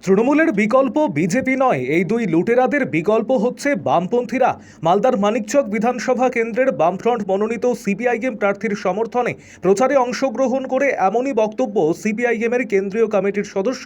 তৃণমূলের বিকল্প বিজেপি নয়, এই দুই লুটেরাদের বিকল্প হচ্ছে বামপন্থীরা। মালদার মানিকচক বিধানসভা কেন্দ্রের বামফ্রন্ট মনোনীত সিপিআইএম প্রার্থীর সমর্থনে প্রচারে অংশগ্রহণ করে এমনই বক্তব্য সিপিআইএমের কেন্দ্রীয় কমিটির সদস্য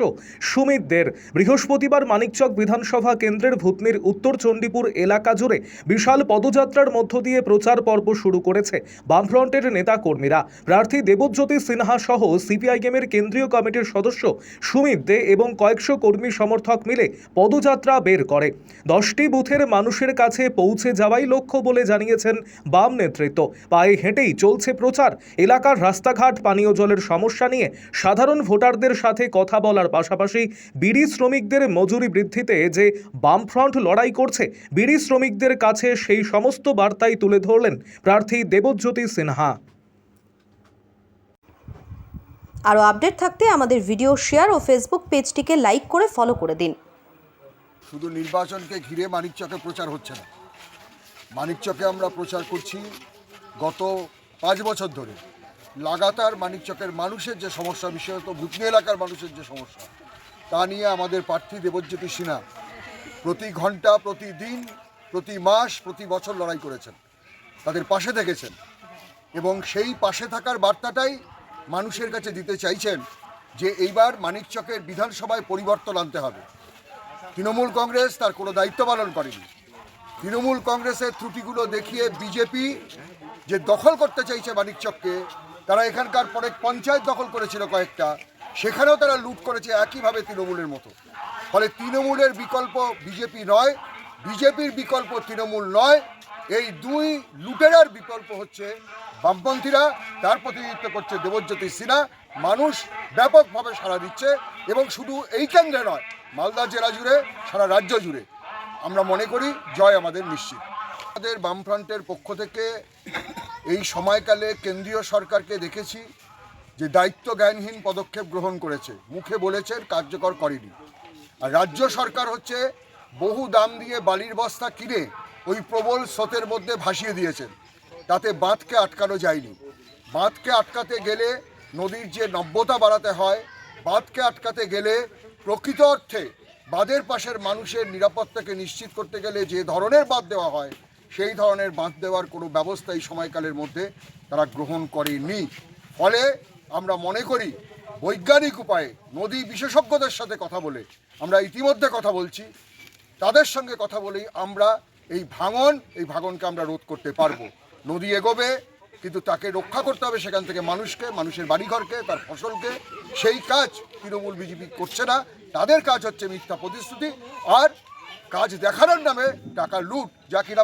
সুমিত দের। বৃহস্পতিবার মানিকচক বিধানসভা কেন্দ্রের ভূতনির উত্তর চণ্ডীপুর এলাকা জুড়ে বিশাল পদযাত্রার মধ্য দিয়ে প্রচার পর্ব শুরু করেছে বামফ্রন্টের নেতা কর্মীরা। প্রার্থী দেবজ্যোতি সিনহা সহ সিপিআইএমের কেন্দ্রীয় কমিটির সদস্য সুমিত দে এবং কয়েকশো কর্মী সমর্থক মিলে পদযাত্রা বের করে 10টি বুথের মানুষের কাছে পৌঁছে যাওয়াই লক্ষ্য বলে জানিয়েছেন বাম নেতৃত্ব। পায়ে হেঁটেই চলছে প্রচার। এলাকার রাস্তাঘাট, পানীয় জলের সমস্যা নিয়ে সাধারণ ভোটারদের সাথে কথা বলার পাশাপাশি বিড়ি শ্রমিকদের মজুরি বৃদ্ধিতে যে বামফ্রন্ট লড়াই করছে, বিড়ি শ্রমিকদের কাছে সেই সমস্ত বার্তাই তুলে ধরলেন প্রার্থী দেবজ্যোতি সিনহা। আরও আপডেট থাকতে আমাদের ভিডিও শেয়ার ও ফেসবুক পেজটিকে লাইক করে ফলো করে দিন। শুধু নির্বাচনকে ঘিরে মানিকচকে প্রচার হচ্ছে না, মানিকচকে আমরা প্রচার করছি গত 5 বছর ধরে। লাগাতার মানিকচকের মানুষের যে সমস্যা, বিশেষত ভূতনি এলাকার মানুষের যে সমস্যা, তা নিয়ে আমাদের প্রার্থী দেবজ্যোতি সিনহা প্রতি ঘন্টা, প্রতিদিন, প্রতি মাস, প্রতি বছর লড়াই করেছেন, তাদের পাশে থেকেছেন এবং সেই পাশে থাকার বার্তাটাই মানুষের কাছে দিতে চাইছেন যে এইবার মানিকচকের বিধানসভায় পরিবর্তন আনতে হবে। তৃণমূল কংগ্রেস তার কোনো দায়িত্ব পালন করেনি। তৃণমূল কংগ্রেসের ত্রুটিগুলো দেখিয়ে বিজেপি যে দখল করতে চাইছে মানিকচককে, তারা এখানকার পরে পঞ্চায়েত দখল করেছিল কয়েকটা, সেখানেও তারা লুট করেছে একইভাবে তৃণমূলের মতো। ফলে তৃণমূলের বিকল্প বিজেপি নয়, বিজেপির বিকল্প তৃণমূল নয়, এই দুই লুটেরার বিকল্প হচ্ছে বামপন্থীরা। তার প্রতিনিধিত্ব করছে দেবজ্যোতি সিনহা। মানুষ ব্যাপকভাবে সাড়া দিচ্ছে এবং শুধু এই কেন্দ্রে নয়, মালদা জেলা জুড়ে, সারা রাজ্য জুড়ে আমরা মনে করি জয় আমাদের নিশ্চিত। আমাদের বামফ্রন্টের পক্ষ থেকে এই সময়কালে কেন্দ্রীয় সরকারকে দেখেছি যে দায়িত্ব জ্ঞানহীন পদক্ষেপ গ্রহণ করেছে, মুখে বলেছেন, কার্যকর করেনি। আর রাজ্য সরকার হচ্ছে বহু দাম দিয়ে বালির বস্তা কিনে ওই প্রবল স্রোতের মধ্যে ভাসিয়ে দিয়েছেন, তাতে বাঁধকে আটকানো যায়নি। বাঁধকে আটকাতে গেলে নদীর যে নব্যতা বাড়াতে হয়, বাঁধকে আটকাতে গেলে প্রকৃত অর্থে বাঁধের পাশের মানুষের নিরাপত্তাকে নিশ্চিত করতে গেলে যে ধরনের বাঁধ দেওয়া হয়, সেই ধরনের বাঁধ দেওয়ার কোনো ব্যবস্থা এই সময়কালের মধ্যে তারা গ্রহণ করেনি। ফলে আমরা মনে করি বৈজ্ঞানিক উপায়ে নদী বিশেষজ্ঞদের সাথে কথা বলে, আমরা ইতিমধ্যে কথা বলছি, তাদের সঙ্গে কথা বলেই আমরা এই ভাঙনকে আমরা রোধ করতে পারবো। নদী এগোবে, কিন্তু তাকে রক্ষা করতে হবে সেখান থেকে মানুষকে, মানুষের বাড়িঘরকে, তার ফসলকে। সেই কাজ তৃণমূল বিজেপি করছে না। তাদের কাজ হচ্ছে মিথ্যা প্রতিশ্রুতি আর কাজ দেখানোর নামে টাকা লুট, যা কিনা